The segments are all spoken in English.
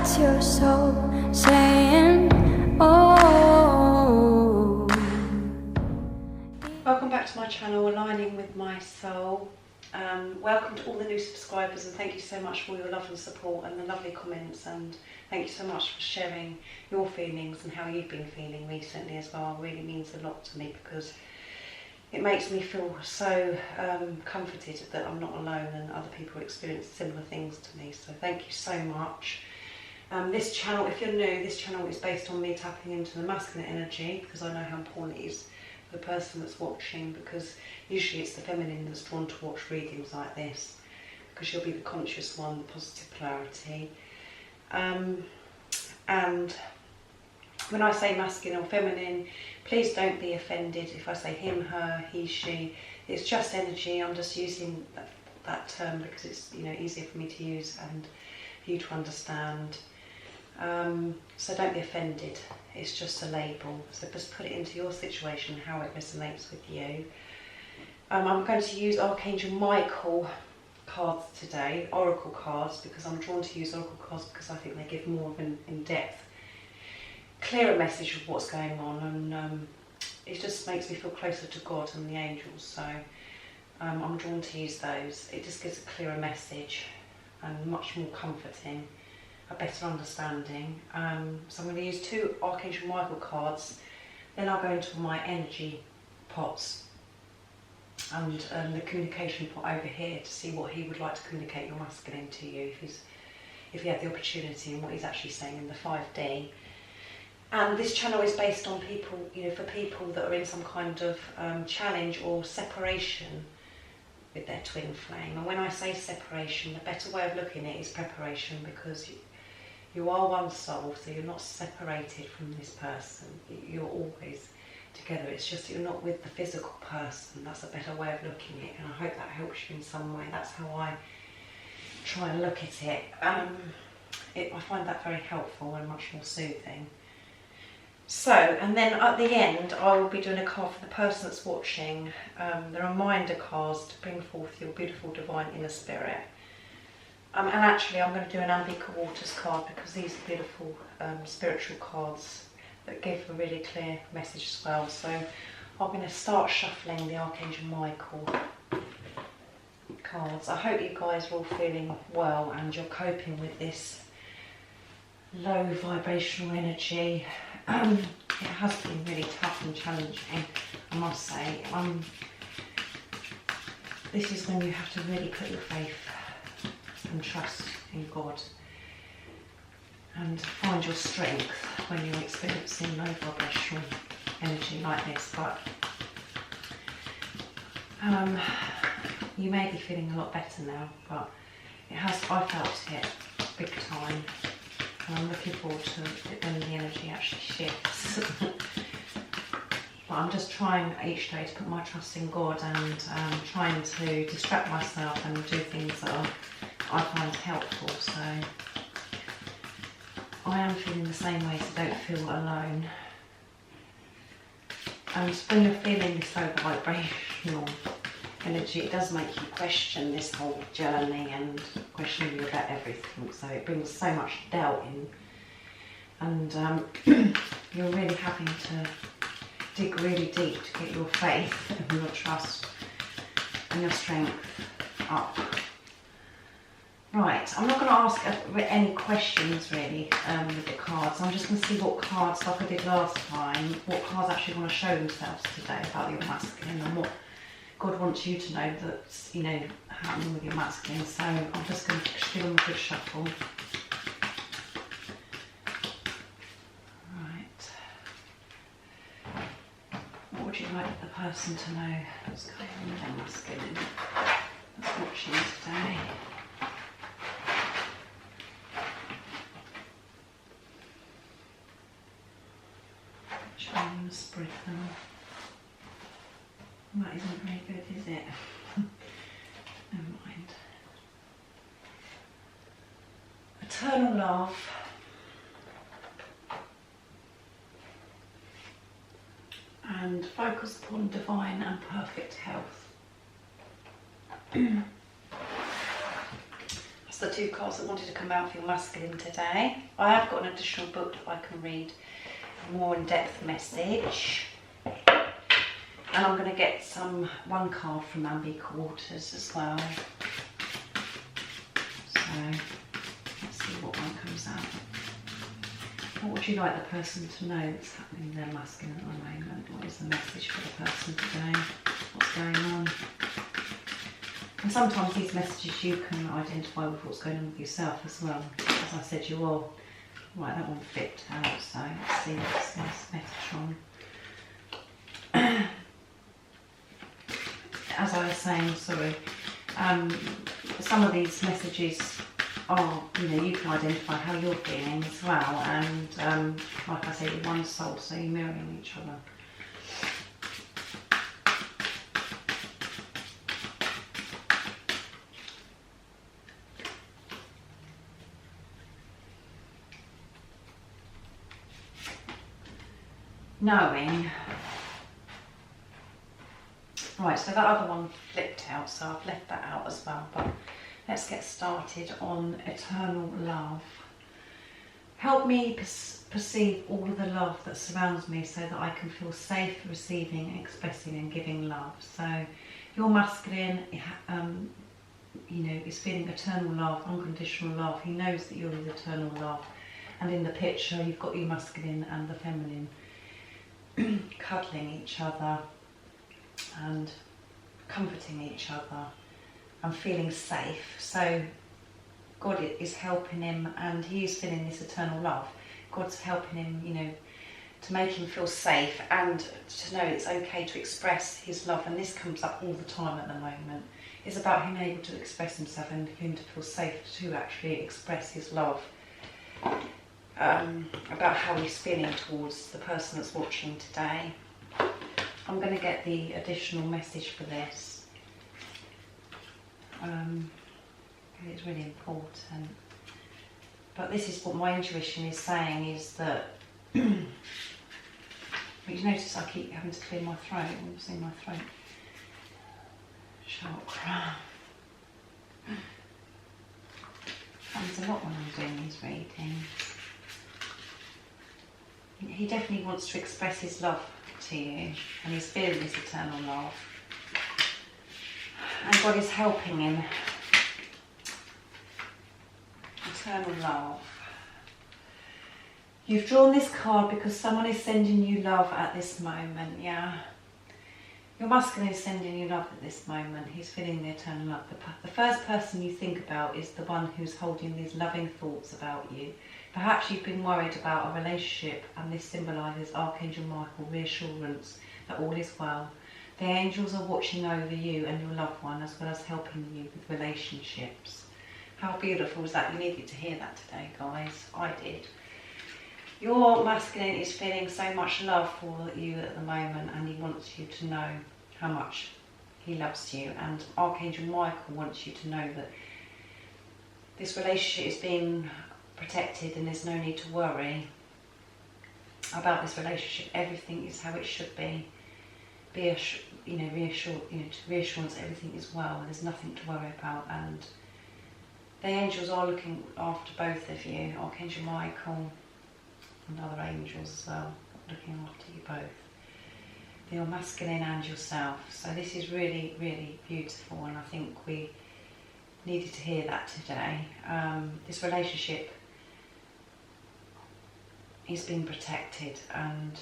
What's your soul saying? Oh. Welcome back to my channel, Aligning with My Soul. Welcome to all the new subscribers, and thank you so much for your love and support and the lovely comments, and thank you so much for sharing your feelings and how you've been feeling recently as well. It really means a lot to me because it makes me feel so comforted that I'm not alone and other people experience similar things to me. So thank you so much. This channel, if you're new, this channel is based on me tapping into the masculine energy because I know how important it is for the person that's watching, because usually it's the feminine that's drawn to watch readings like this because you'll be the conscious one, the positive polarity. And when I say masculine or feminine, please don't be offended if I say him, her, he, she. It's just energy. I'm just using that term because it's, you know, easier for me to use and for you to understand. So don't be offended. It's just a label. So just put it into your situation, how it resonates with you. I'm going to use Archangel Michael cards today, oracle cards, because I'm drawn to use oracle cards because I think they give more of an in-depth, clearer message of what's going on, and it just makes me feel closer to God and the angels. So I'm drawn to use those. It just gives a clearer message and much more comforting, a better understanding. So I'm going to use two Archangel Michael cards, then I'll go into my energy pots and the communication pot over here to see what he would like to communicate your masculine to you if he had the opportunity, and what he's actually saying in the 5D. And this channel is based on people, you know, for people that are in some kind of challenge or separation with their twin flame. And when I say separation, the better way of looking at it is preparation, because you are one soul, so you're not separated from this person. You're always together. It's just that you're not with the physical person. That's a better way of looking at it, and I hope that helps you in some way. That's how I try and look at it. I find that very helpful and much more soothing. So, and then at the end I will be doing a card for the person that's watching. There are reminder cards to bring forth your beautiful divine inner spirit. And actually I'm going to do an Ambika Waters card because these are beautiful spiritual cards that give a really clear message as well. So I'm going to start shuffling the Archangel Michael cards. I hope you guys are all feeling well and you're coping with this low vibrational energy. It has been really tough and challenging, I must say. This is when you have to really put your faith and trust in God and find your strength when you're experiencing low vibrational energy like this. But you may be feeling a lot better now, but I felt it big time. And I'm looking forward to it when the energy actually shifts. But I'm just trying each day to put my trust in God and trying to distract myself and do things that I find helpful. So I am feeling the same way, so don't feel alone. And when you're feeling this low vibrational energy, it does make you question this whole journey and question you about everything. So it brings so much doubt in, and you're really having to dig really deep to get your faith and your trust and your strength up. Right, I'm not going to ask any questions really with the cards. I'm just going to see what cards, like I did last time, what cards actually want to show themselves today about your masculine and what God wants you to know that's, you know, happening with your masculine. So I'm just going to give them a good shuffle. Right. What would you like the person to know that's going on with their masculine that's watching today? Try and spread them. That isn't very good, is it? Never mind. Eternal love. And focus upon divine and perfect health. That's the 2 cards that wanted to come out for your masculine today. I have got an additional book that I can read a more in-depth message. And I'm going to get one card from Ambi Quarters as well. So let's see what one comes out. What would you like the person to know that's happening in their masculine at the moment? What is the message for the person today? What's going on? And sometimes these messages you can identify with what's going on with yourself as well. As I said, you are. Right, that one flipped out, so let's see what's this message on. As I was saying, sorry, some of these messages are, you can identify how you're feeling as well, and like I said, you're one soul, so you're mirroring each other. Knowing. Right, so that other one flipped out, so I've left that out as well, but let's get started on eternal love. Help me perceive all of the love that surrounds me so that I can feel safe receiving, expressing and giving love. So your masculine, is feeling eternal love, unconditional love. He knows that you're his eternal love. And in the picture, you've got your masculine and the feminine cuddling each other and comforting each other and feeling safe. So God is helping him, and he is feeling this eternal love. God's helping him, to make him feel safe and to know it's okay to express his love. And this comes up all the time at the moment. It's about him able to express himself and him to feel safe to actually express his love. About how he's feeling towards the person that's watching today. I'm going to get the additional message for this. It's really important. But this is what my intuition is saying, is that but you notice I keep having to clear my throat. What's in my throat? Chakra. Happens a lot when I'm doing these readings. He definitely wants to express his love to you, and he's feeling this eternal love. And God is helping him. Eternal love. You've drawn this card because someone is sending you love at this moment, yeah? Your masculine is sending you love at this moment. He's feeling the eternal love. The first person you think about is the one who's holding these loving thoughts about you. Perhaps you've been worried about a relationship, and this symbolises Archangel Michael, reassurance that all is well. The angels are watching over you and your loved one, as well as helping you with relationships. How beautiful is that? You needed to hear that today, guys. I did. Your masculine is feeling so much love for you at the moment, and he wants you to know how much he loves you. And Archangel Michael wants you to know that this relationship is being protected, and there's no need to worry about this relationship. Everything is how it should be. Reassurance everything is well. There's nothing to worry about, and the angels are looking after both of you, Archangel Michael and other angels as well, looking after you both, your masculine and yourself. So this is really, really beautiful, and I think we needed to hear that today. This relationship is being protected, and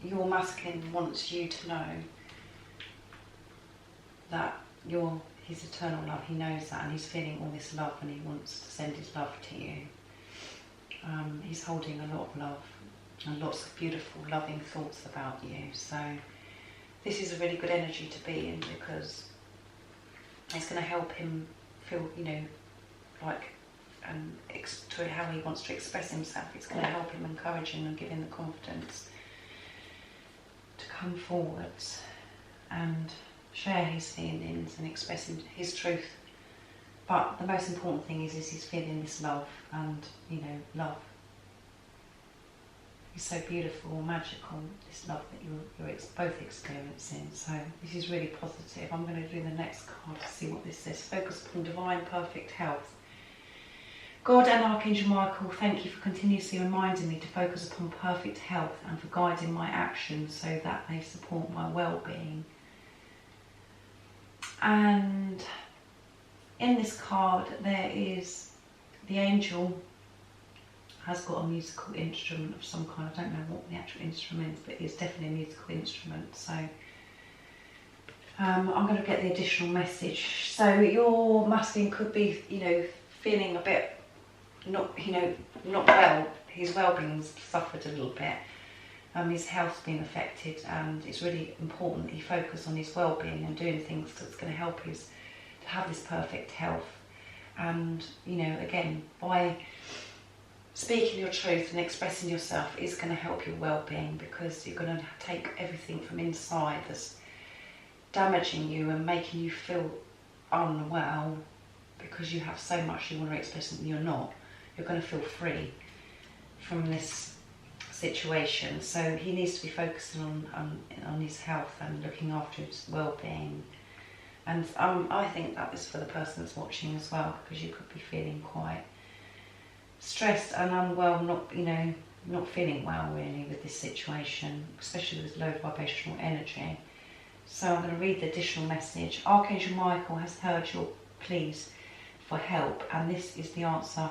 your masculine wants you to know that you're his eternal love. He knows that, and he's feeling all this love, and he wants to send his love to you. He's holding a lot of love and lots of beautiful, loving thoughts about you. So this is a really good energy to be in, because it's going to help him feel, to how he wants to express himself. It's going to help him, encourage him, and give him the confidence to come forwards and share his feelings and express his truth. But the most important thing is he's feeling this love, and love is so beautiful, magical, this love that you're both experiencing. So this is really positive. I'm going to do the next card to see what this says. Focus upon divine perfect health. God and Archangel Michael, thank you for continuously reminding me to focus upon perfect health and for guiding my actions so that they support my well-being. And in this card there is the angel has got a musical instrument of some kind. I don't know what the actual instrument is, but it's definitely a musical instrument. So I'm going to get the additional message. So your masculine could be, feeling a bit not well. His well-being's suffered a little bit. His health's been affected, and it's really important that he focus on his well-being and doing things that's going to help to have this perfect health. And again, by speaking your truth and expressing yourself is going to help your well-being, because you're going to take everything from inside that's damaging you and making you feel unwell because you have so much you want to express and you're not. You're going to feel free from this situation. So he needs to be focusing on his health and looking after his well-being. And I think that is for the person that's watching as well, because you could be feeling quite stressed and unwell, not feeling well really with this situation, especially with low vibrational energy. So I'm going to read the additional message. Archangel Michael has heard your pleas for help, and this is the answer.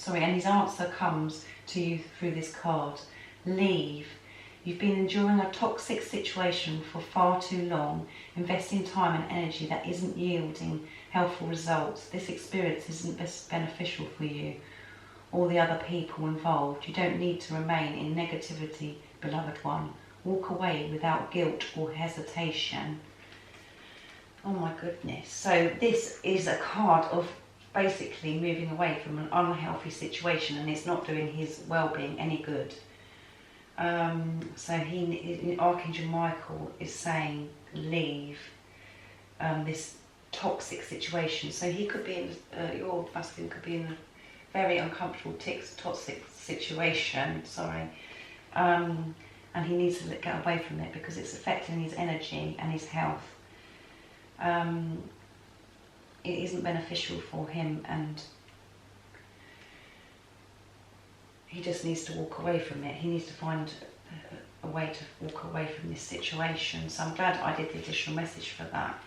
And his answer comes to you through this card. Leave. You've been enduring a toxic situation for far too long, investing time and energy that isn't yielding helpful results. This experience isn't beneficial for you or the other people involved. You don't need to remain in negativity, beloved one. Walk away without guilt or hesitation. Oh my goodness. So this is a card of basically moving away from an unhealthy situation, and it's not doing his well-being any good. So Archangel Michael is saying leave this toxic situation. So he could be in, your masculine could be in a very uncomfortable, toxic situation, and he needs to get away from it because it's affecting his energy and his health. It isn't beneficial for him, and he just needs to walk away from it. He needs to find a way to walk away from this situation. So I'm glad I did the additional message for that.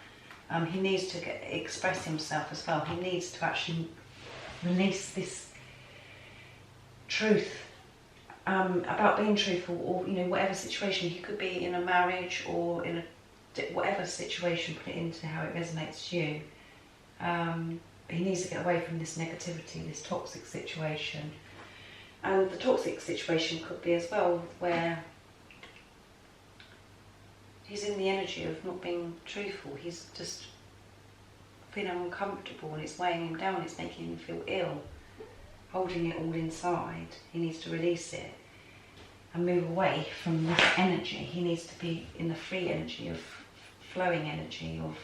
He needs to express himself as well. He needs to actually release this truth about being truthful, or whatever situation. He could be in a marriage or in whatever situation. Put it into how it resonates to you. He needs to get away from this negativity, this toxic situation. And the toxic situation could be as well where he's in the energy of not being truthful. He's just feeling uncomfortable and it's weighing him down, it's making him feel ill, holding it all inside. He needs to release it and move away from this energy. He needs to be in the free energy of flowing energy, of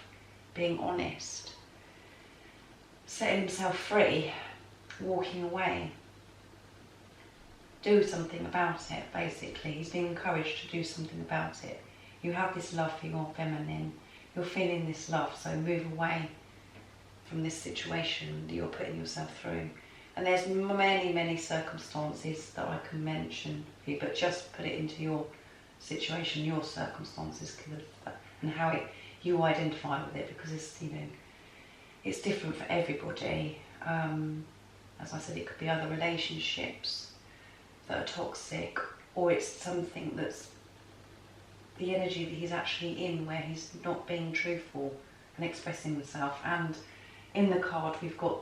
being honest, setting himself free, walking away. Do something about it, basically. He's being encouraged to do something about it. You have this love for your feminine. You're feeling this love, so move away from this situation that you're putting yourself through. And there's many, many circumstances that I can mention for you, but just put it into your situation, your circumstances, and how you identify with it, because it's different for everybody. As I said, it could be other relationships that are toxic, or it's something that's the energy that he's actually in where he's not being truthful and expressing himself. And in the card we've got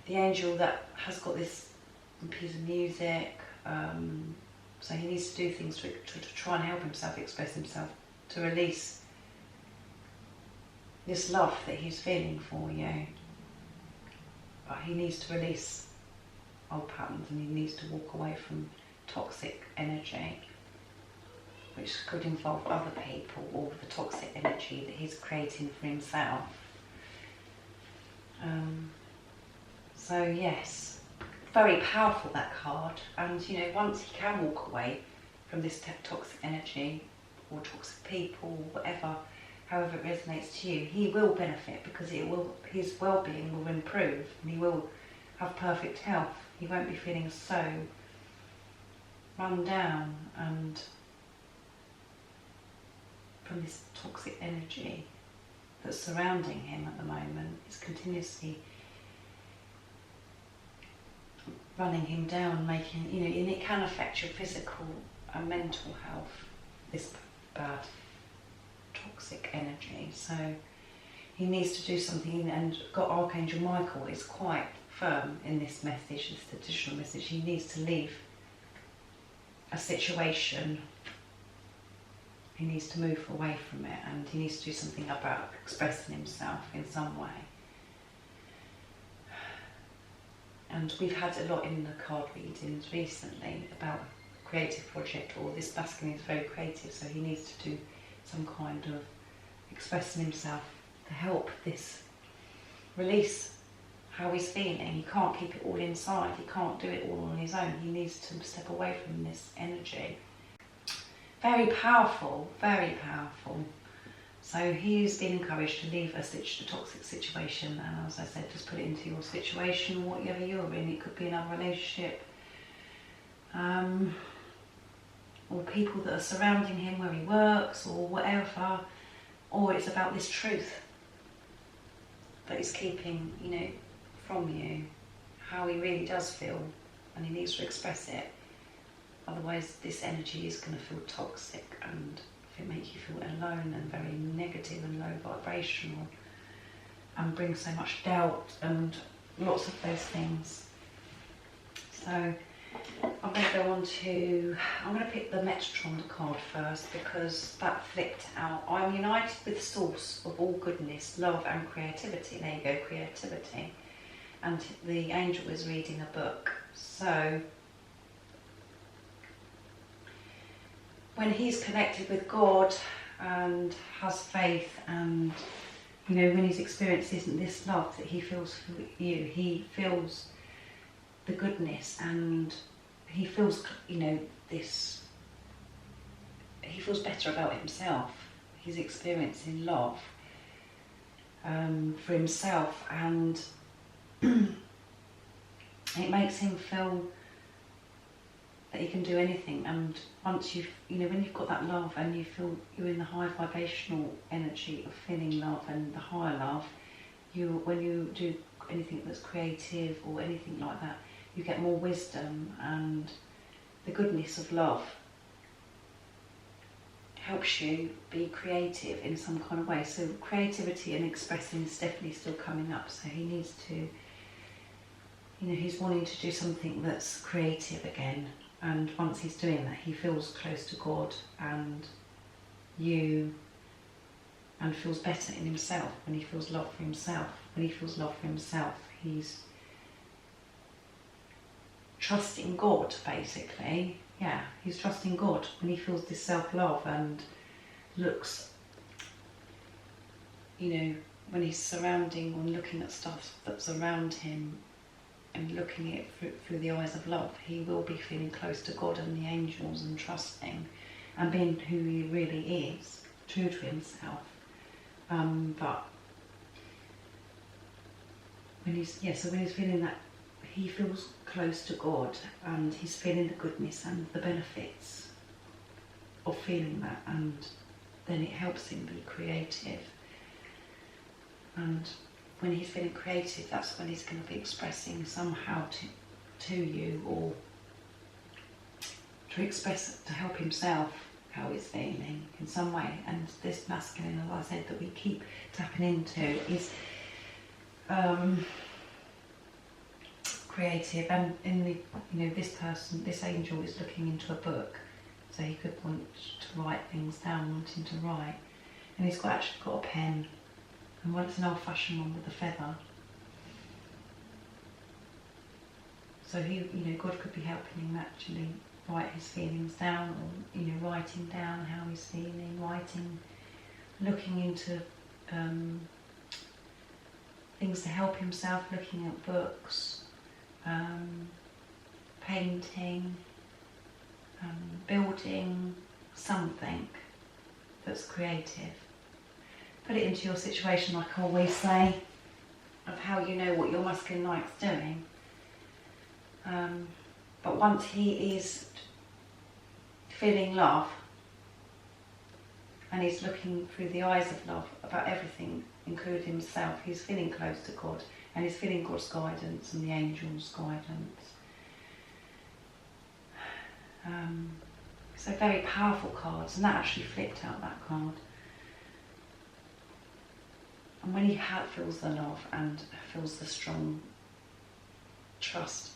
the angel that has got this piece of music, so he needs to do things to try and help himself express himself, to release this love that he's feeling for you. But he needs to release old patterns, and he needs to walk away from toxic energy, which could involve other people, or the toxic energy that he's creating for himself. So yes, very powerful, that card. And you know, once he can walk away from this toxic energy or toxic people, whatever, however it resonates to you, he will benefit, because his well-being will improve and he will have perfect health. He won't be feeling so run down and from this toxic energy that's surrounding him at the moment. It's continuously running him down, making, you know, and it can affect your physical and mental health, this bad toxic energy. So he needs to do something, and God, Archangel Michael is quite firm in this message, this additional message. He needs to leave a situation, he needs to move away from it, and he needs to do something about expressing himself in some way. And we've had a lot in the card readings recently about creative project, or this masculine is very creative, so he needs to do some kind of expressing himself to help this release how he's feeling. He can't keep it all inside, he can't do it all on his own, he needs to step away from this energy. Very powerful, very powerful. So he's been encouraged to leave a toxic situation, and as I said, just put it into your situation, whatever you're in. It could be another relationship, or people that are surrounding him where he works, or whatever, or it's about this truth that he's keeping, you know, from you, how he really does feel, and he needs to express it. Otherwise this energy is going to feel toxic, and it make you feel alone and very negative and low vibrational, and bring so much doubt and lots of those things. So I'm going to go on to, I'm going to pick the Metatron card first, because that flipped out. I'm united with the source of all goodness, love and creativity. There you go, creativity. And the angel is reading a book. So when he's connected with God and has faith, and you know, when he's experiencing this love that he feels for you, he feels the goodness, and he feels, you know, this, he feels better about himself. He's experiencing love for himself, and it makes him feel that he can do anything. And once you know, when you've got that love and you feel you're in the high vibrational energy of feeling love and the higher love, when you do anything that's creative or anything like that, you get more wisdom, and the goodness of love helps you be creative in some kind of way. So creativity and expressing is definitely still coming up. So he needs to, you know, he's wanting to do something that's creative again. And once he's doing that, he feels close to God and you, and feels better in himself. When he feels love for himself, he's trusting God, basically. Yeah, he's trusting God when he feels this self-love, and looks, you know, when he's surrounding and looking at stuff that's around him and looking at it through the eyes of love, he will be feeling close to God and the angels, and trusting and being who he really is, true to himself. But when he's, so when he's feeling that, he feels close to God, and he's feeling the goodness and the benefits of feeling that, and then it helps him be creative. And when he's feeling creative, that's when he's going to be expressing somehow to you, or to express, to help himself how he's feeling in some way. And this masculine, as I said, that we keep tapping into is creative. And in the, you know, this person, this angel is looking into a book, so he could want to write things down, wanting to write, and he's actually got a pen. And well, it's an old-fashioned one with a feather. So he, you know, God could be helping him actually write his feelings down, or, you know, writing down how he's feeling, writing, looking into things to help himself, looking at books, painting, building something that's creative. Put it into your situation, like I always say, of how you know what your masculine likes doing. But once he is feeling love, and he's looking through the eyes of love about everything, including himself, he's feeling close to God, and he's feeling God's guidance and the angels' guidance. So very powerful cards, and that actually flipped out, that card. And when he feels the love and feels the strong trust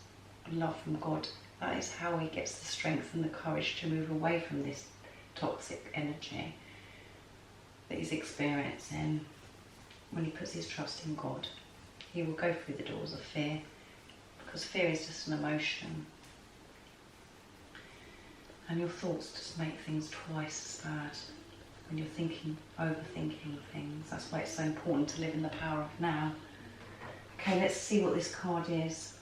and love from God, that is how he gets the strength and the courage to move away from this toxic energy that he's experiencing. When he puts his trust in God, he will go through the doors of fear, because fear is just an emotion. And your thoughts just make things twice as bad when you're overthinking things. That's why it's so important to live in the power of now. Okay, let's see what this card is.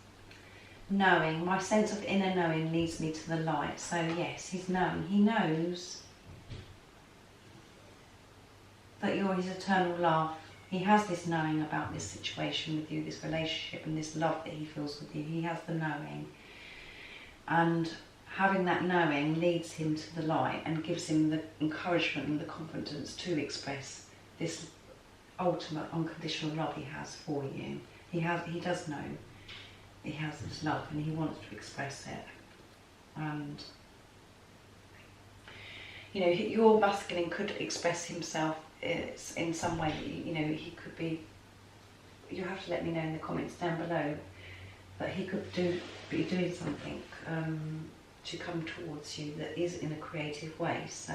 Knowing. My sense of inner knowing leads me to the light. So yes, he's knowing. He knows that you're his eternal love. He has this knowing about this situation with you, this relationship and this love that he feels with you. He has the knowing. And having that knowing leads him to the light and gives him the encouragement and the confidence to express this ultimate unconditional love he has for you. He does know he has this love and he wants to express it. And you know, your masculine could express himself in some way. You know, he could be, you have to let me know in the comments down below, that he could be doing something to come towards you that is in a creative way. So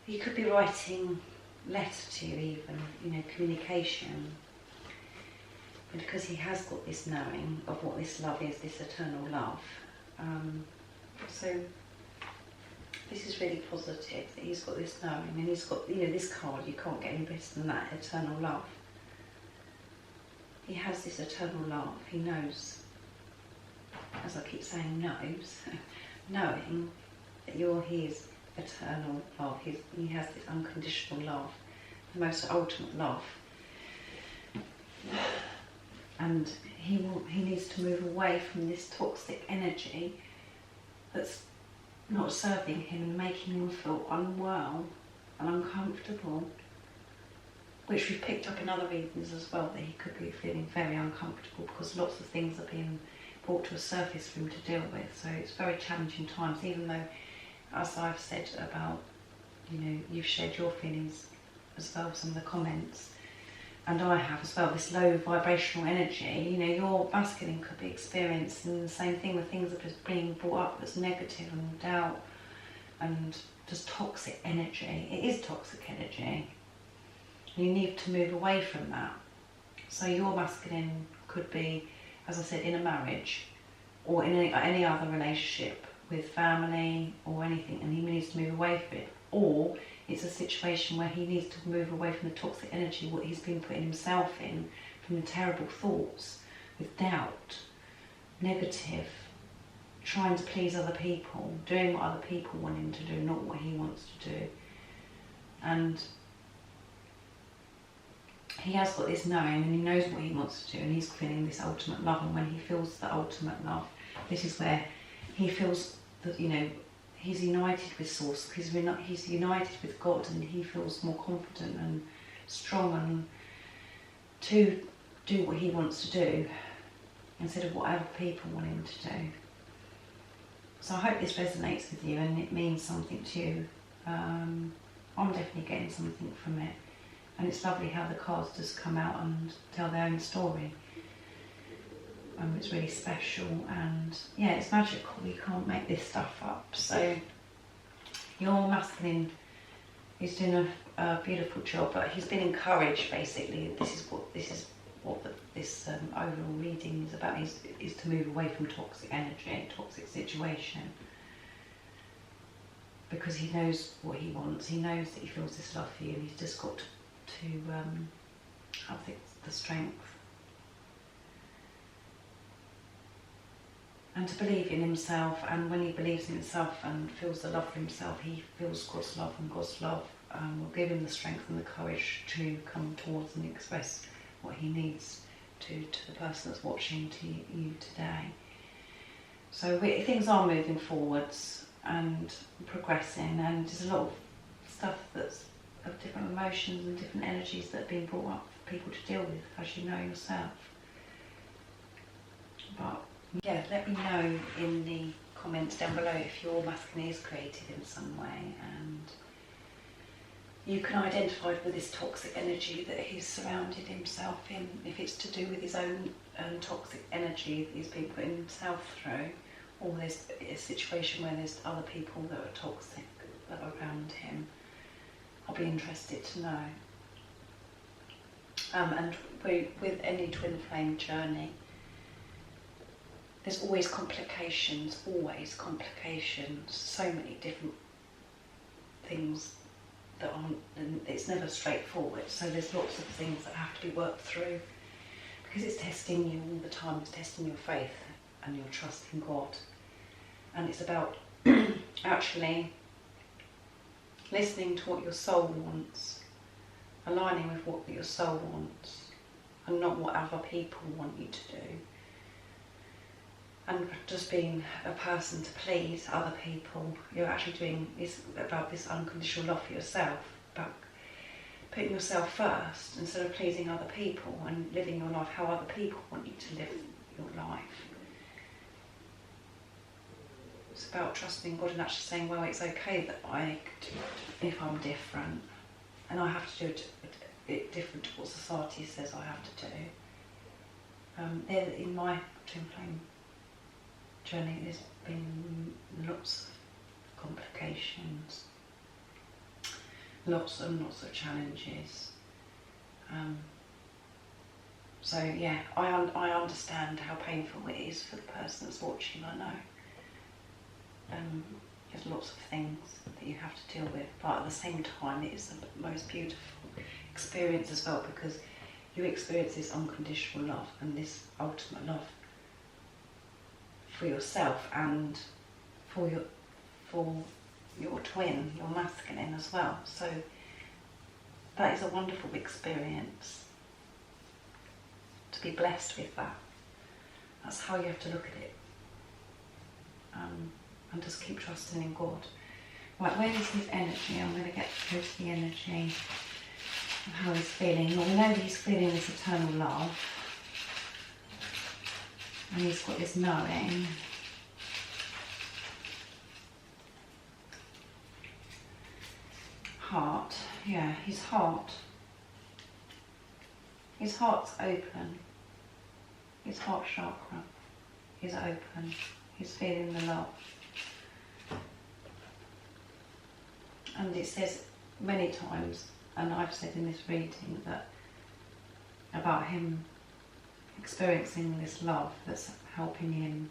he could be writing letter to you even, you know, communication. But because he has got this knowing of what this love is, this eternal love. So this is really positive, that he's got this knowing, and he's got, you know, this card, you can't get any better than that, eternal love. He has this eternal love, he knows, as I keep saying, knows, knowing that you're his eternal love. He has this unconditional love, the most ultimate love. And he needs to move away from this toxic energy that's not serving him and making him feel unwell and uncomfortable, which we've picked up in other readings as well, that he could be feeling very uncomfortable because lots of things are being brought to a surface for him to deal with. So it's very challenging times, even though, as I've said about, you know, you've shared your feelings as well, some of the comments, and I have as well, this low vibrational energy. You know, your masculine could be experiencing the same thing, with things that are being brought up that's negative and doubt and just toxic energy. It is toxic energy. You need to move away from that. So your masculine could be, as I said, in a marriage or in any other relationship with family or anything, and he needs to move away from it. Or it's a situation where he needs to move away from the toxic energy, what he's been putting himself in, from the terrible thoughts, with doubt, negative, trying to please other people, doing what other people want him to do, not what he wants to do. And he has got this knowing, and he knows what he wants to do, and he's feeling this ultimate love. And when he feels the ultimate love, this is where he feels that, you know, he's united with Source, he's united with God, and he feels more confident and strong and to do what he wants to do instead of what other people want him to do. So I hope this resonates with you and it means something to you. I'm definitely getting something from it, and it's lovely how the cards just come out and tell their own story. It's really special, and yeah, it's magical. You can't make this stuff up. So your masculine is doing a beautiful job, but he's been encouraged. Basically, this is what this overall reading is about. Is to move away from toxic energy, toxic situation, because he knows what he wants. He knows that he feels this love for you. He's just got to have the strength and to believe in himself, and when he believes in himself and feels the love for himself, he feels God's love, and God's love will give him the strength and the courage to come towards and express what he needs to the person that's watching, to you today. So things are moving forwards and progressing, and there's a lot of stuff that's of different emotions and different energies that are being brought up for people to deal with, as you know yourself. But yeah, let me know in the comments down below if your masculine is created in some way, and you can identify with this toxic energy that he's surrounded himself in, if it's to do with his own toxic energy that he's been putting himself through, or there's a situation where there's other people that are toxic that are around him. I'll be interested to know. And with any twin flame journey, there's always complications, so many different things that aren't, and it's never straightforward, so there's lots of things that have to be worked through, because it's testing you all the time. It's testing your faith and your trust in God, and it's about actually listening to what your soul wants, aligning with what your soul wants, and not what other people want you to do, and just being a person to please other people. You're actually doing is about this unconditional love for yourself, about putting yourself first instead of pleasing other people, and living your life how other people want you to live your life. It's about trusting God and actually saying, well, it's okay that I do it if I'm different, and I have to do it different to what society says I have to do. In my twin flame journey, there's been lots of complications, lots and lots of challenges. So yeah, I understand how painful it is for the person that's watching, I know. There's lots of things that you have to deal with, but at the same time it is the most beautiful experience as well, because you experience this unconditional love and this ultimate love for yourself and for your twin, your masculine as well. So that is a wonderful experience, to be blessed with that. That's how you have to look at it. And just keep trusting in God. Right, where is his energy? I'm going to go to the energy of how he's feeling. Well, we know that he's feeling this eternal love, and he's got this knowing. Heart, yeah, his heart. His heart's open. His heart chakra is open. He's feeling the love. And it says many times, and I've said in this reading, that about him experiencing this love that's helping him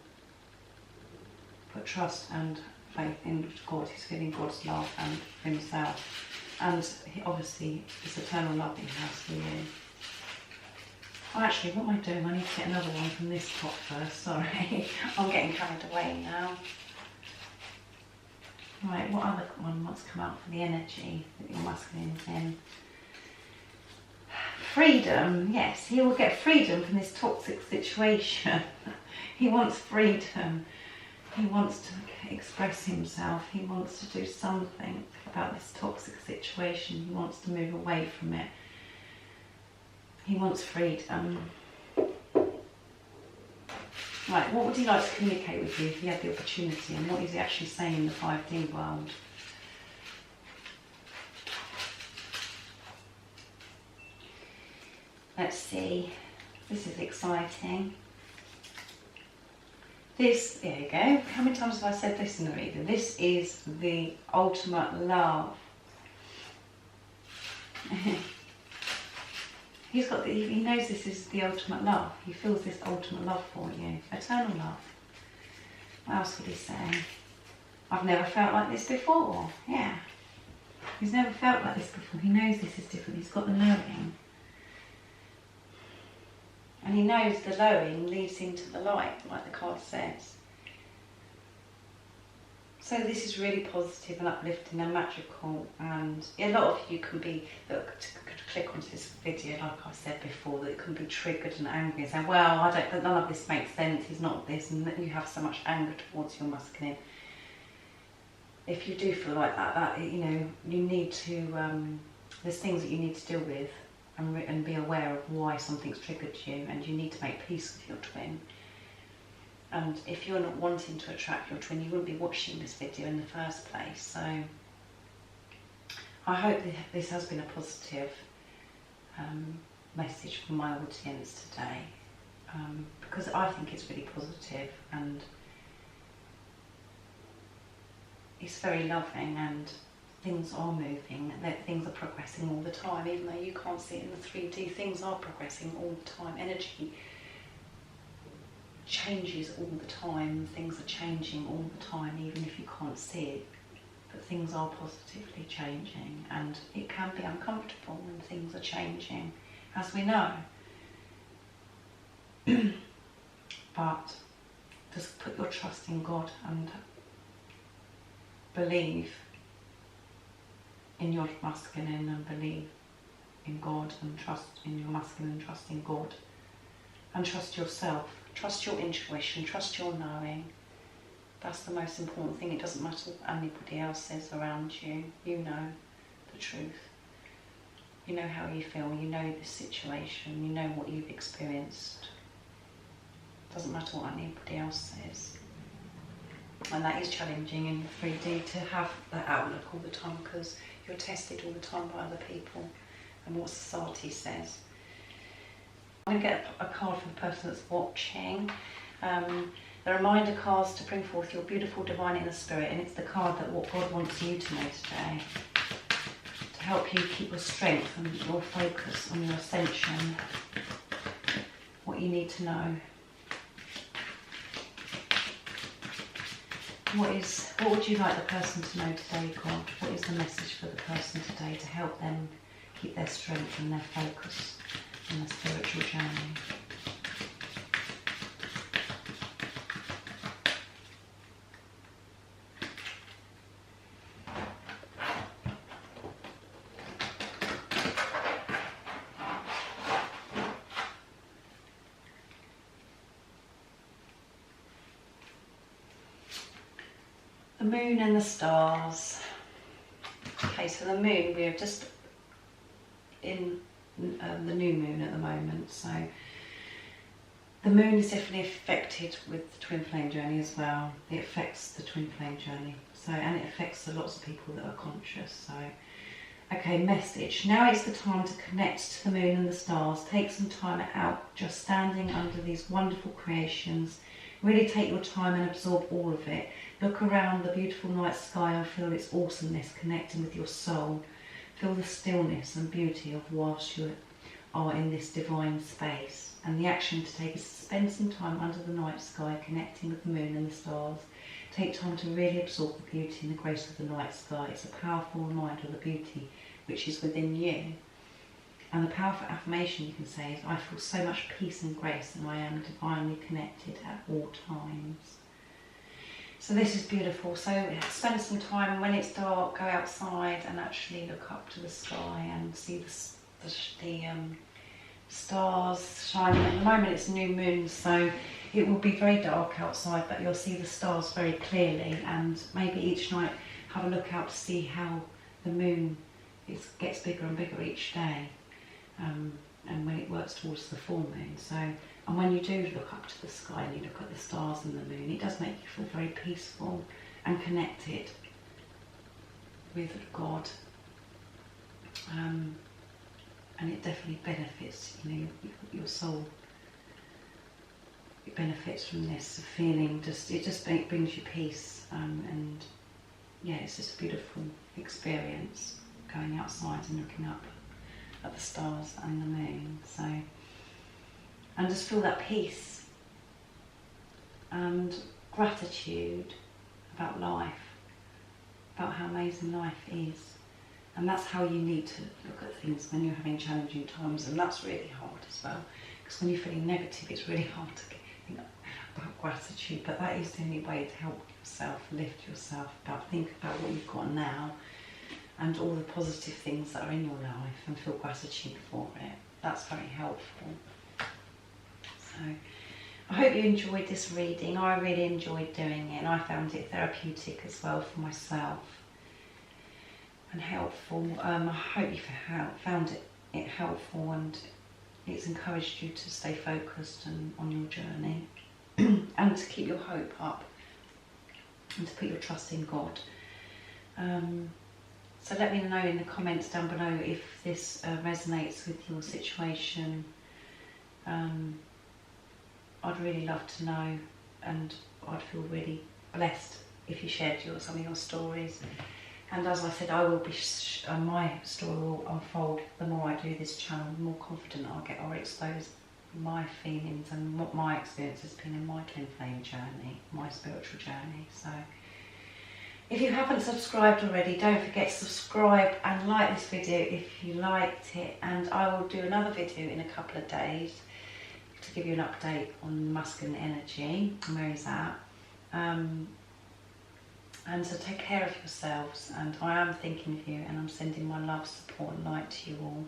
put trust and faith in God. He's feeling God's love and himself, and obviously this eternal love he has for you. Oh, actually, what am I doing? I need to get another one from this pot first. Sorry, I'm getting carried away now. Right, what other one wants to come out for the energy that your masculine's in? Freedom, yes, he will get freedom from this toxic situation. He wants freedom. He wants to express himself. He wants to do something about this toxic situation. He wants to move away from it. He wants freedom. Right, what would he like to communicate with you if he had the opportunity, and what is he actually saying in the 5D world? Let's see, this is exciting. This, there you go, how many times have I said this in the reading? This is the ultimate love. He knows this is the ultimate love. He feels this ultimate love for you. Eternal love. What else would he say? I've never felt like this before. Yeah. He's never felt like this before. He knows this is different. He's got the knowing. And he knows the knowing leads into the light, like the card says. So this is really positive and uplifting and magical, and a lot of you can be, look, to click onto this video, like I said before, that it can be triggered and angry and say, well, none of this makes sense, he's not this, and that you have so much anger towards your masculine. If you do feel like that, you know, you need to, there's things that you need to deal with and be aware of why something's triggered you, and you need to make peace with your twin. And if you're not wanting to attract your twin, you wouldn't be watching this video in the first place. So I hope this has been a positive message from my audience today, because I think it's really positive and it's very loving, and things are moving, that things are progressing all the time, even though you can't see it in the 3D, things are progressing all the time. Energy changes all the time, things are changing all the time, even if you can't see it, but things are positively changing, and it can be uncomfortable when things are changing, as we know. But just put your trust in God and believe in your masculine, and believe in God, and trust in your masculine, trust in God, and trust yourself. Trust your intuition, trust your knowing. That's the most important thing. It doesn't matter what anybody else says around you. You know the truth. You know how you feel, you know this situation, you know what you've experienced. It doesn't matter what anybody else says. And that is challenging in 3D to have that outlook all the time, because you're tested all the time by other people and what society says. I'm going to get a card for the person that's watching. The reminder cards to bring forth your beautiful divine inner spirit, and it's the card that what God wants you to know today, to help you keep your strength and your focus on your ascension, what you need to know. What would you like the person to know today, God? What is the message for the person today to help them keep their strength and their focus on the spiritual journey? The moon and the stars. Okay, so the moon, we are just in the new moon at the moment, so the moon is definitely affected with the twin flame journey as well. It affects the twin flame journey, so, and it affects lots of people that are conscious. So okay, message. Now is the time to connect to the moon and the stars. Take some time out just standing under these wonderful creations. Really take your time and absorb all of it. Look around the beautiful night sky and feel its awesomeness connecting with your soul. Feel the stillness and beauty of whilst you are in this divine space. And the action to take is to spend some time under the night sky connecting with the moon and the stars. Take time to really absorb the beauty and the grace of the night sky. It's a powerful reminder of the beauty which is within you. And the powerful affirmation you can say is, I feel so much peace and grace, and I am divinely connected at all times. So this is beautiful. So spend some time, when it's dark, go outside and actually look up to the sky and see the stars shining. At the moment it's new moon, so it will be very dark outside, but you'll see the stars very clearly, and maybe each night have a look out to see how the moon gets bigger and bigger each day. And when it works towards the full moon. So, and when you do look up to the sky and you look at the stars and the moon, it does make you feel very peaceful and connected with God. And it definitely benefits, you know, your soul. It benefits from this feeling. It just brings you peace, and yeah, it's just a beautiful experience going outside and looking up at the stars and the moon. So, and just feel that peace and gratitude about life, about how amazing life is. And that's how you need to look at things when you're having challenging times, and that's really hard as well, because when you're feeling negative it's really hard think about gratitude, but that is the only way to help yourself, lift yourself up. Think about what you've got now and all the positive things that are in your life and feel gratitude for it. That's very helpful. So I hope you enjoyed this reading. I really enjoyed doing it, and I found it therapeutic as well for myself and helpful. I hope you found it helpful, and it's encouraged you to stay focused and on your journey and to keep your hope up and to put your trust in God. So let me know in the comments down below if this resonates with your situation. I'd really love to know, and I'd feel really blessed if you shared some of your stories. And as I said, I will be my story will unfold the more I do this channel, the more confident I'll get. I'll expose my feelings and what my experience has been in my twin flame journey, my spiritual journey. So if you haven't subscribed already, don't forget to subscribe and like this video if you liked it. And I will do another video in a couple of days to give you an update on masculine energy and where he's at. And so take care of yourselves, and I am thinking of you, and I'm sending my love, support and light to you all,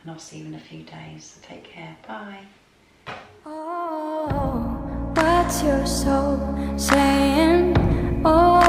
and I'll see you in a few days. So take care. Bye. Oh, what's your soul saying? Oh.